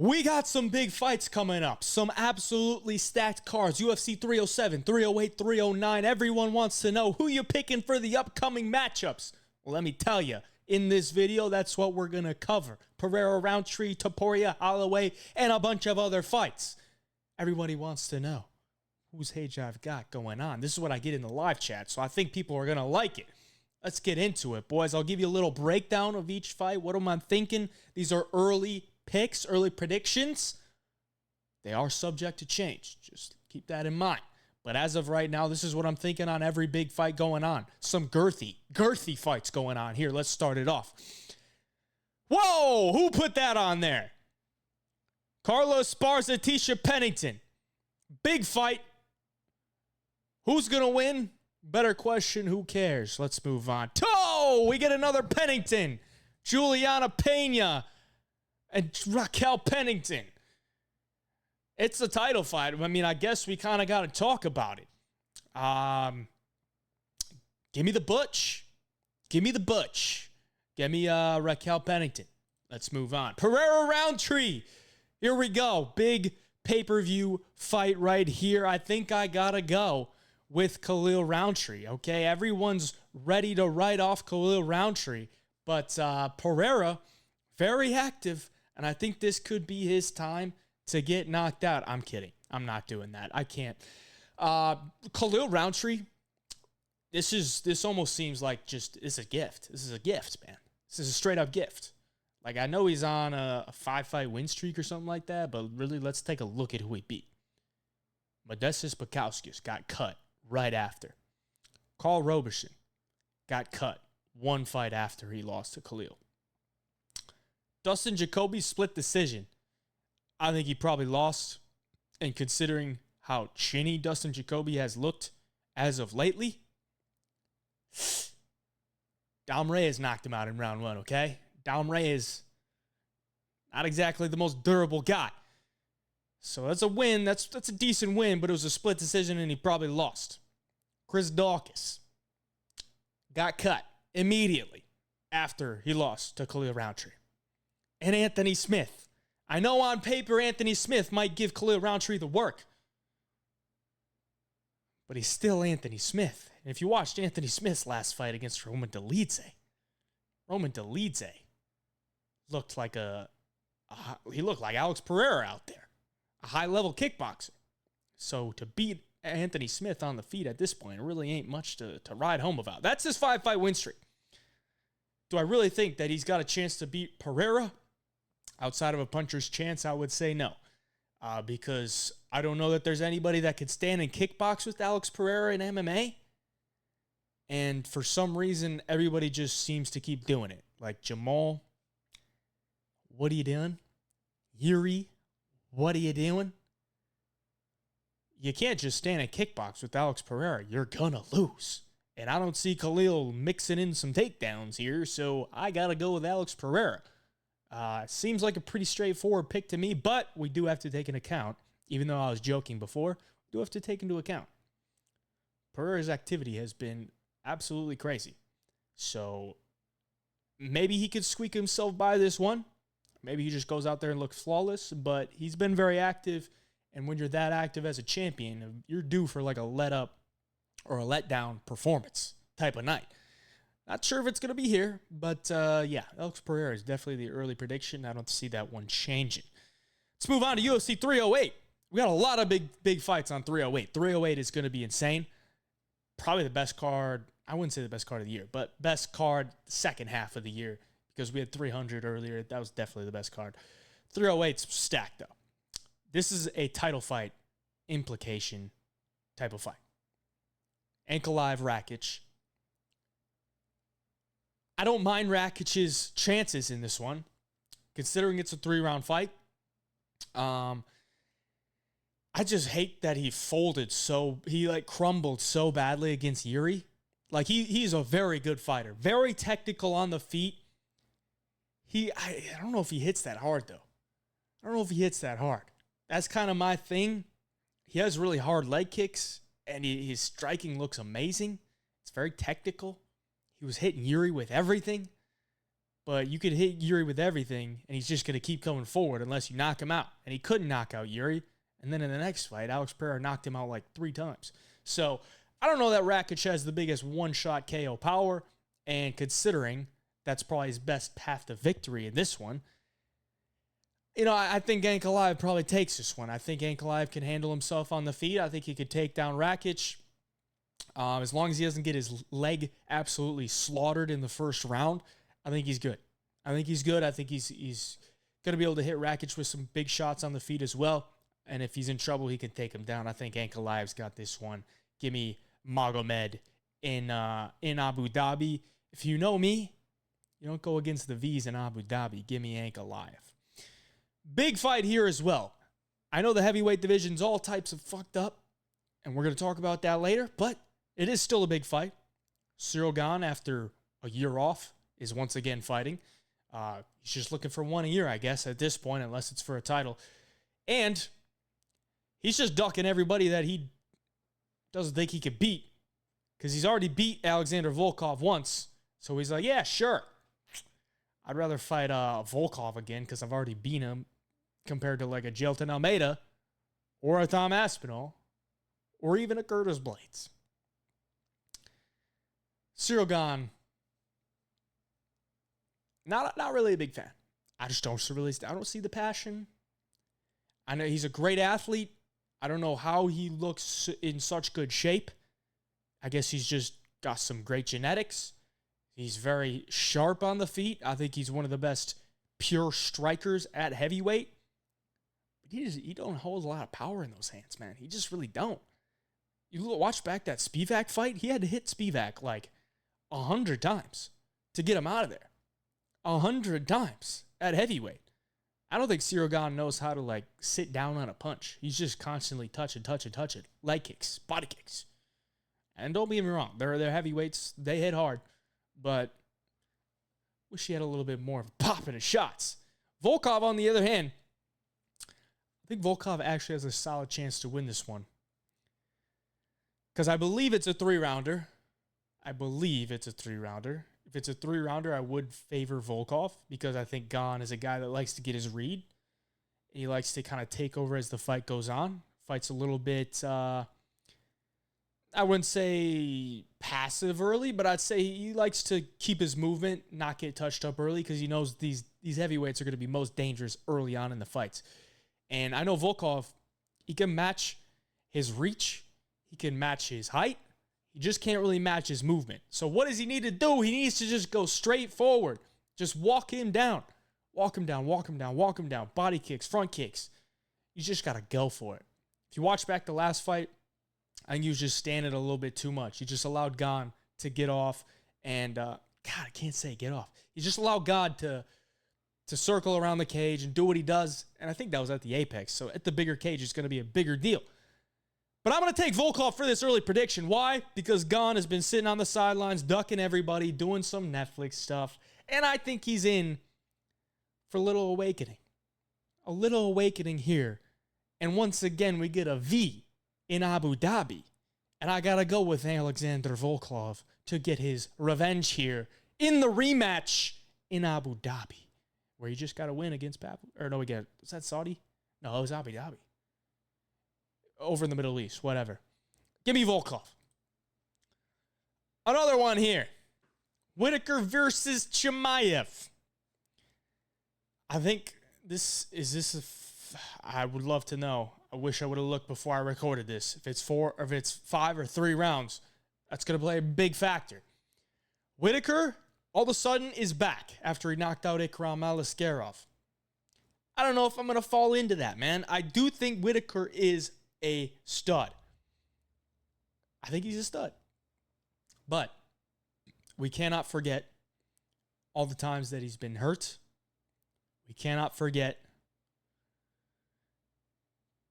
We got some big fights coming up. Some absolutely stacked cards. UFC 307, 308, 309. Everyone wants to know who you're picking for the upcoming matchups. Well, let me tell you, in this video, that's what we're going to cover. Pereira, Rountree, Topuria, Holloway, and a bunch of other fights. Everybody wants to know whose Hage I've got going on. This is what I get in the live chat, so I think people are going to like it. Let's get into it, boys. I'll give you a little breakdown of each fight. What am I thinking? These are early picks, early predictions. They are subject to change. Just keep that in mind. But as of right now, this is what I'm thinking on every big fight going on. Some girthy fights going on here. Let's start it off. Whoa! Who put that on there? Carlos Esparza, Tisha Pennington. Big fight. Who's going to win? Better question, who cares? Let's move on. We get another Pennington. Juliana Pena and Raquel Pennington. It's a title fight. I mean, I guess we kind of got to talk about it. Give me the Butch. Give me the Butch. Give me Raquel Pennington. Let's move on. Pereira Rountree. Here we go. Big pay-per-view fight right here. I think I got to go with Khalil Rountree, okay? Everyone's ready to write off Khalil Rountree, but Pereira, very active, and I think this could be his time to get knocked out. I'm kidding. I'm not doing that. I can't. Khalil Rountree, this almost seems like it's a gift. This is a gift, man. This is a straight-up gift. Like, I know he's on a 5-fight win streak or something like that, but really, let's take a look at who he beat. Modestas Bukauskas got cut right after. Carl Roberson got cut one fight after he lost to Khalil. Dustin Jacoby split decision. I think he probably lost. And considering how chinny Dustin Jacoby has looked as of lately, Dom Reyes knocked him out in round one, okay? Dom Reyes, not exactly the most durable guy. So that's a win. That's a decent win, but it was a split decision and he probably lost. Chris Daukaus got cut immediately after he lost to Khalil Rountree. And Anthony Smith. I know on paper Anthony Smith might give Khalil Rountree the work, but he's still Anthony Smith. And if you watched Anthony Smith's last fight against Roman Dolidze looked like he looked like Alex Pereira out there. A high-level kickboxer. So to beat Anthony Smith on the feet at this point, it really ain't much to ride home about. That's his 5-fight win streak. Do I really think that he's got a chance to beat Pereira? Outside of a puncher's chance, I would say no. Because I don't know that there's anybody that could stand and kickbox with Alex Pereira in MMA. And for some reason, everybody just seems to keep doing it. Like Jamal, what are you doing? Yuri, what are you doing? You can't just stand and kickbox with Alex Pereira. You're going to lose. And I don't see Khalil mixing in some takedowns here, so I got to go with Alex Pereira. Seems like a pretty straightforward pick to me, but we do have to take into account, even though I was joking before, we do have to take into account. Pereira's activity has been absolutely crazy. So maybe he could squeak himself by this one. Maybe he just goes out there and looks flawless, but he's been very active. And when you're that active as a champion, you're due for like a let up or a letdown performance type of night. Not sure if it's going to be here, but yeah, Alex Pereira is definitely the early prediction. I don't see that one changing. Let's move on to UFC 308. We got a lot of big fights on 308. 308 is going to be insane. Probably the best card. I wouldn't say the best card of the year, but best card the second half of the year. Because we had 300 earlier. That was definitely the best card. 308's stacked, though. This is a title fight implication type of fight. Ankalaev, Rakic. I don't mind Rakic's chances in this one, considering it's a 3-round fight. I just hate that he crumbled so badly against Yuri. Like, he's a very good fighter. Very technical on the feet. I don't know if he hits that hard, though. I don't know if he hits that hard. That's kind of my thing. He has really hard leg kicks, and his striking looks amazing. It's very technical. He was hitting Yuri with everything. But you could hit Yuri with everything, and he's just going to keep coming forward unless you knock him out. And he couldn't knock out Yuri. And then in the next fight, Alex Pereira knocked him out like 3 times. So I don't know that Rakic has the biggest one-shot KO power. And considering that's probably his best path to victory in this one, I think Ankalaev probably takes this one. I think Ankalaev can handle himself on the feet. I think he could take down Rakic. As long as he doesn't get his leg absolutely slaughtered in the first round, I think he's good. I think he's going to be able to hit Rakic with some big shots on the feet as well. And if he's in trouble, he can take him down. I think Ankalaev's got this one. Give me Magomed in Abu Dhabi. If you know me, you don't go against the V's in Abu Dhabi. Give me Ankalaev. Big fight here as well. I know the heavyweight division's all types of fucked up, and we're going to talk about that later, but it is still a big fight. Ciryl Gane, after a year off, is once again fighting. He's just looking for one a year, I guess, at this point, unless it's for a title. And he's just ducking everybody that he doesn't think he could beat, because he's already beat Alexander Volkov once. So he's like, yeah, sure. I'd rather fight Volkov again because I've already beat him, compared to like a Jelton Almeida or a Tom Aspinall or even a Curtis Blades. Ciryl Gane, not really a big fan. I don't see the passion. I know he's a great athlete. I don't know how he looks in such good shape. I guess he's just got some great genetics. He's very sharp on the feet. I think he's one of the best pure strikers at heavyweight. But he don't hold a lot of power in those hands, man. He just really don't. You watch back that Spivak fight. He had to hit Spivak like 100 times to get him out of there. 100 times at heavyweight. I don't think Ciryl Gane knows how to like sit down on a punch. He's just constantly touching. Leg kicks, body kicks. And don't get me wrong, they're heavyweights. They hit hard. But wish he had a little bit more of a pop in his shots. Volkov, on the other hand, I think Volkov actually has a solid chance to win this one. Because I believe it's a 3-rounder. If it's a 3-rounder, I would favor Volkov, because I think Gane is a guy that likes to get his read. He likes to kind of take over as the fight goes on. Fight's a little bit, I wouldn't say passive early, but I'd say he likes to keep his movement, not get touched up early, because he knows these heavyweights are going to be most dangerous early on in the fights. And I know Volkov, he can match his reach. He can match his height. He just can't really match his movement. So what does he need to do? He needs to just go straight forward. Just walk him down. Walk him down. Body kicks, front kicks. You just got to go for it. If you watch back the last fight, I think he was just standing a little bit too much. He just allowed Gane to get off. And, God, I can't say get off. He just allowed Gane to circle around the cage and do what he does. And I think that was at the Apex. So at the bigger cage, it's going to be a bigger deal. But I'm going to take Volkov for this early prediction. Why? Because Gane has been sitting on the sidelines, ducking everybody, doing some Netflix stuff. And I think he's in for a little awakening. A little awakening here. And once again, we get a V in Abu Dhabi. And I got to go with Alexander Volkov to get his revenge here in the rematch in Abu Dhabi, where he just got to win against was that Saudi? No, it was Abu Dhabi. Over in the Middle East, whatever. Give me Volkov. Another one here. Whittaker versus Chimaev. I think I would love to know. I wish I would have looked before I recorded this. If it's 5 or 3 rounds, that's going to play a big factor. Whittaker, all of a sudden, is back after he knocked out Ikram Aliskerov. I don't know if I'm going to fall into that, man. I do think Whittaker is a stud. I think he's a stud. But we cannot forget all the times that he's been hurt. We cannot forget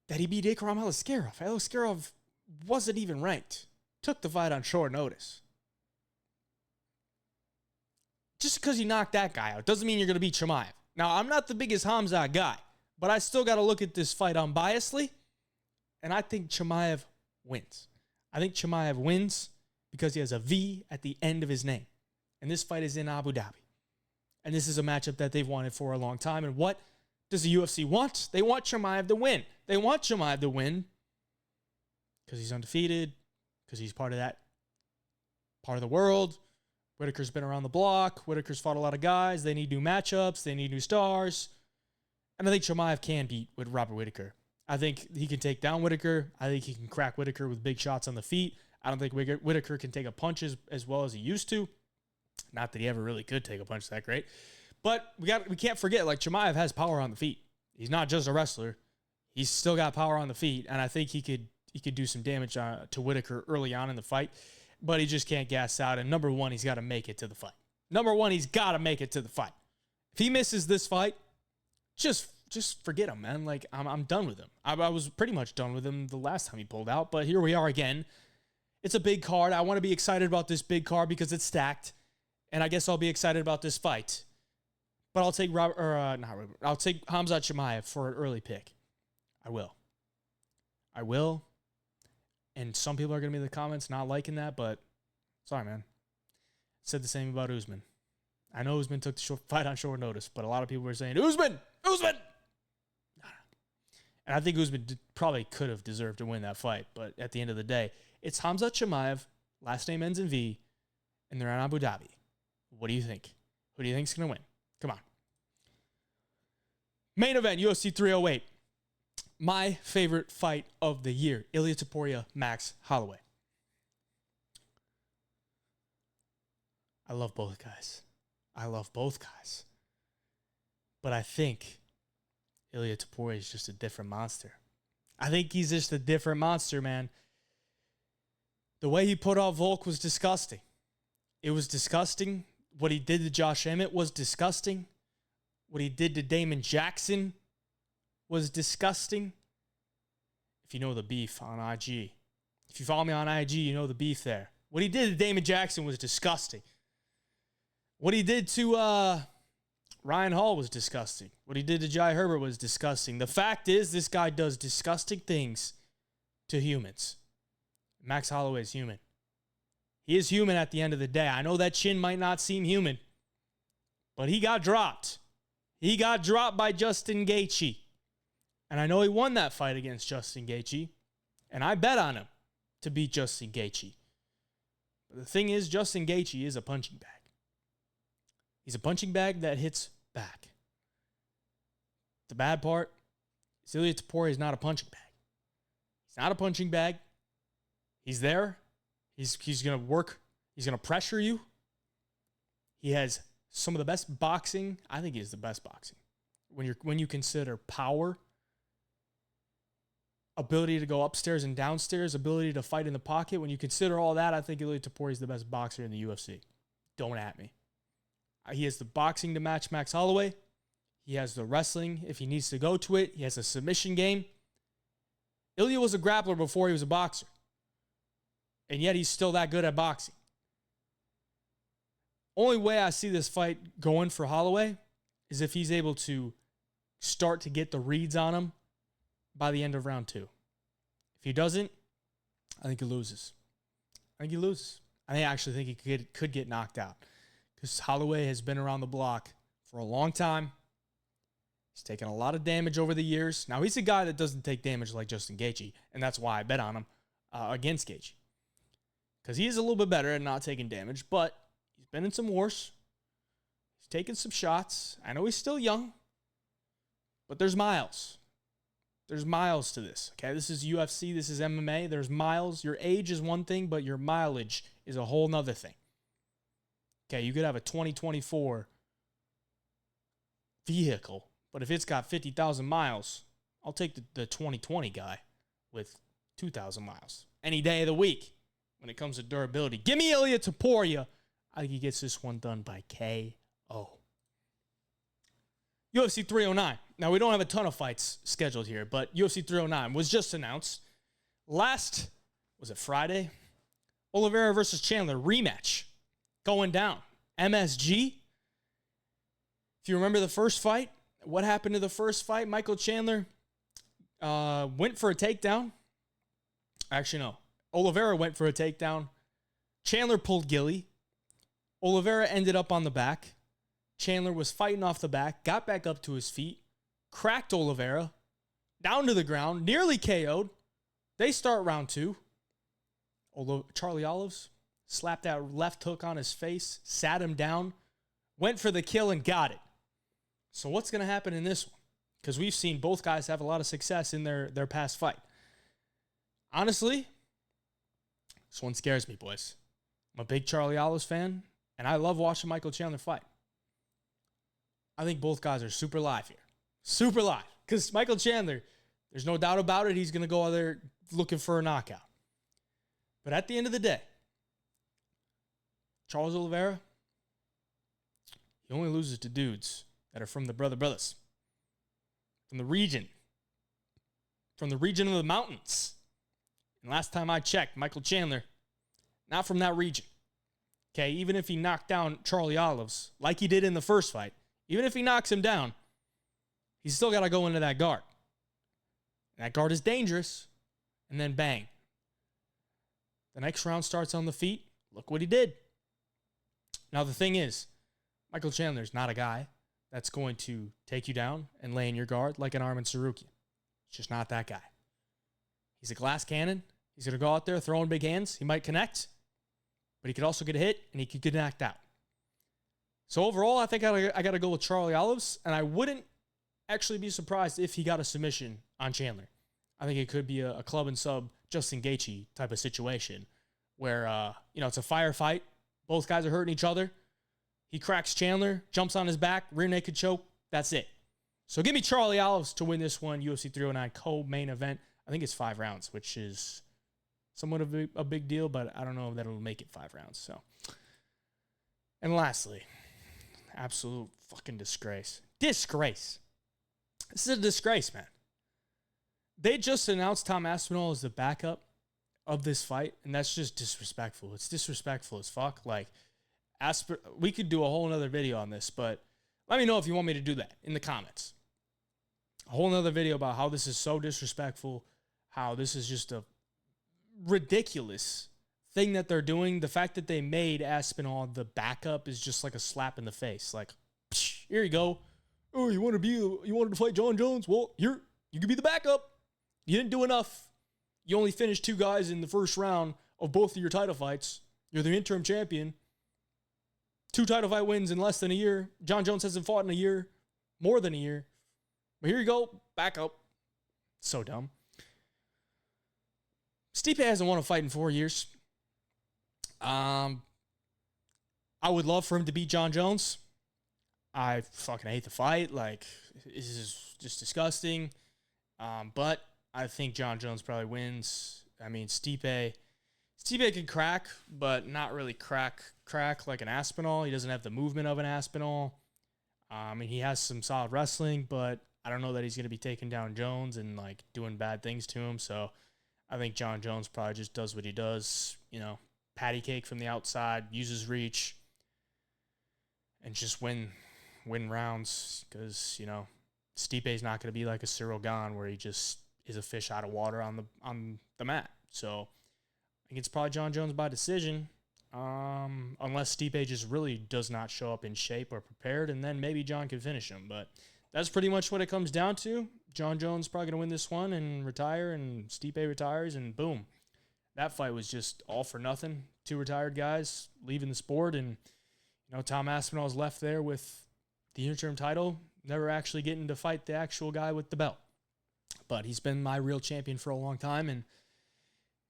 that he beat Ikram Aliskerov. Aliskerov wasn't even ranked. Took the fight on short notice. Just because you knocked that guy out doesn't mean you're going to beat Chimaev. Now, I'm not the biggest Hamza guy, but I still got to look at this fight unbiasedly, and I think Chimaev wins. I think Chimaev wins because he has a V at the end of his name, and this fight is in Abu Dhabi. And this is a matchup that they've wanted for a long time. And what does the UFC want? They want Chimaev to win. They want Chimaev to win because he's undefeated, because he's part of that part of the world. Whittaker's been around the block. Whittaker's fought a lot of guys. They need new matchups. They need new stars. And I think Chimaev can beat with Robert Whittaker. I think he can take down Whittaker. I think he can crack Whittaker with big shots on the feet. I don't think Whittaker can take a punch as well as he used to. Not that he ever really could take a punch that great. But we can't forget, like, Chimaev has power on the feet. He's not just a wrestler. He's still got power on the feet, and I think he could do some damage to Whittaker early on in the fight, but he just can't gas out. And number one, he's got to make it to the fight. If he misses this fight, just forget him, man. Like, I'm done with him. I was pretty much done with him the last time he pulled out, but here we are again. It's a big card. I want to be excited about this big card because it's stacked, and I guess I'll be excited about this fight. But I'll take I'll take Khamzat Chimaev for an early pick. I will. And some people are going to be in the comments not liking that, but sorry, man. Said the same about Usman. I know Usman took the fight on short notice, but a lot of people were saying, Usman! And I think Usman probably could have deserved to win that fight, but at the end of the day, it's Khamzat Chimaev, last name ends in V, and they're in Abu Dhabi. What do you think? Who do you think's going to win? Come on. Main event, UFC 308. My favorite fight of the year, Ilia Topuria, Max Holloway. I love both guys. But I think Ilia Topuria is just a different monster. I think he's just a different monster, man. The way he put out Volk was disgusting. It was disgusting. What he did to Josh Emmett was disgusting. What he did to Damon Jackson was disgusting. If you know the beef on IG. If you follow me on IG, you know the beef there. What he did to Damon Jackson was disgusting. What he did to Ryan Hall was disgusting. What he did to Jai Herbert was disgusting. The fact is, this guy does disgusting things to humans. Max Holloway is human. He is human at the end of the day. I know that chin might not seem human, but he got dropped. He got dropped by Justin Gaethje. And I know he won that fight against Justin Gaethje, and I bet on him to beat Justin Gaethje. But the thing is, Justin Gaethje is a punching bag. He's a punching bag that hits back. The bad part is Ilia Topuria is not a punching bag. He's not a punching bag. He's there. He's going to work. He's going to pressure you. He has some of the best boxing. I think he has the best boxing. When you consider power, ability to go upstairs and downstairs, ability to fight in the pocket, when you consider all that, I think Ilia Topuria is the best boxer in the UFC. Don't at me. He has the boxing to match Max Holloway. He has the wrestling if he needs to go to it. He has a submission game. Ilia was a grappler before he was a boxer. And yet he's still that good at boxing. Only way I see this fight going for Holloway is if he's able to start to get the reads on him by the end of round 2. If he doesn't, I think he loses. I actually think he could get knocked out. Because Holloway has been around the block for a long time. He's taken a lot of damage over the years. Now, he's a guy that doesn't take damage like Justin Gaethje, and that's why I bet on him against Gaethje. Because he is a little bit better at not taking damage, but he's been in some wars. He's taken some shots. I know he's still young, but there's miles. There's miles to this, okay? This is UFC. This is MMA. There's miles. Your age is one thing, but your mileage is a whole nother thing. Okay, you could have a 2024 vehicle, but if it's got 50,000 miles, I'll take the 2020 guy with 2,000 miles any day of the week when it comes to durability. Give me Ilia Topuria. I think he gets this one done by KO. UFC 309. Now, we don't have a ton of fights scheduled here, but UFC 309 was just announced. Was it Friday? Oliveira versus Chandler rematch. Going down. MSG. If you remember the first fight, what happened to the first fight? Michael Chandler went for a takedown. Actually, no. Oliveira went for a takedown. Chandler pulled Gilly. Oliveira ended up on the back. Chandler was fighting off the back, got back up to his feet, cracked Oliveira, down to the ground, nearly KO'd. They start round 2. Although Charlie Olives slapped that left hook on his face, sat him down, went for the kill, and got it. So what's going to happen in this one? Because we've seen both guys have a lot of success in their past fight. Honestly, this one scares me, boys. I'm a big Charlie Olives fan, and I love watching Michael Chandler fight. I think both guys are super live here. Super live. Because Michael Chandler, there's no doubt about it, he's going to go out there looking for a knockout. But at the end of the day, Charles Oliveira, he only loses to dudes that are from the brothers. From the region of the mountains. And last time I checked, Michael Chandler, not from that region. Okay, even if he knocked down Charlie Olives, like he did in the first fight, even if he knocks him down, he's still got to go into that guard. And that guard is dangerous. And then bang. The next round starts on the feet. Look what he did. Now the thing is, Michael Chandler's not a guy that's going to take you down and lay in your guard like an Arman Tsarukyan. It's just not that guy. He's a glass cannon. He's going to go out there throwing big hands. He might connect, but he could also get a hit, and he could get knocked out. So overall, I think I got to go with Charlie Olives, and I wouldn't actually be surprised if he got a submission on Chandler. I think it could be a club and sub Justin Gaethje type of situation where, it's a firefight. Both guys are hurting each other. He cracks Chandler, jumps on his back, rear naked choke. That's it. So give me Charlie Olives to win this one, UFC 309 co-main event. I think it's 5 rounds, which is somewhat of a big deal, but I don't know that it'll make it 5 rounds. So, and lastly, absolute fucking disgrace. Disgrace. This is a disgrace, man. They just announced Tom Aspinall as the backup of this fight, and that's just disrespectful. It's disrespectful as fuck. Like, we could do a whole nother video on this, but let me know if you want me to do that in the comments. A whole nother video about how this is so disrespectful, how this is just a ridiculous thing that they're doing. The fact that they made Aspinall the backup is just like a slap in the face. Like, psh, here you go. Oh, you wanted to fight John Jones? Well, you can be the backup. You didn't do enough. You only finished 2 guys in the first round of both of your title fights. You're the interim champion. 2 title fight wins in less than a year. John Jones hasn't fought in a year, more than a year. But here you go, backup. So dumb. Stipe hasn't won a fight in 4 years. I would love for him to beat John Jones. I fucking hate the fight. Like, this is just disgusting. But I think John Jones probably wins. I mean, Stipe can crack, but not really crack like an Aspinall. He doesn't have the movement of an Aspinall. And he has some solid wrestling, but I don't know that he's going to be taking down Jones and like doing bad things to him. So I think John Jones probably just does what he does, patty cake from the outside, uses reach, and just win rounds because, Stipe's not going to be like a Cyril Gane where he just is a fish out of water on the mat. So I think it's probably John Jones by decision, unless Stipe just really does not show up in shape or prepared, and then maybe John can finish him. But that's pretty much what it comes down to. John Jones probably going to win this one and retire, and Stipe retires, and boom. That fight was just all for nothing. 2 retired guys leaving the sport, and Tom Aspinall is left there with the interim title, never actually getting to fight the actual guy with the belt. But he's been my real champion for a long time, and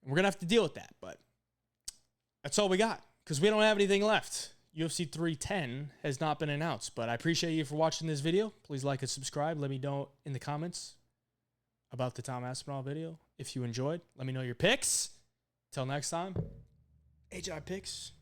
we're going to have to deal with that. But that's all we got because we don't have anything left. UFC 310 has not been announced, but I appreciate you for watching this video. Please like and subscribe. Let me know in the comments about the Tom Aspinall video. If you enjoyed, let me know your picks. Till next time, HI Picks.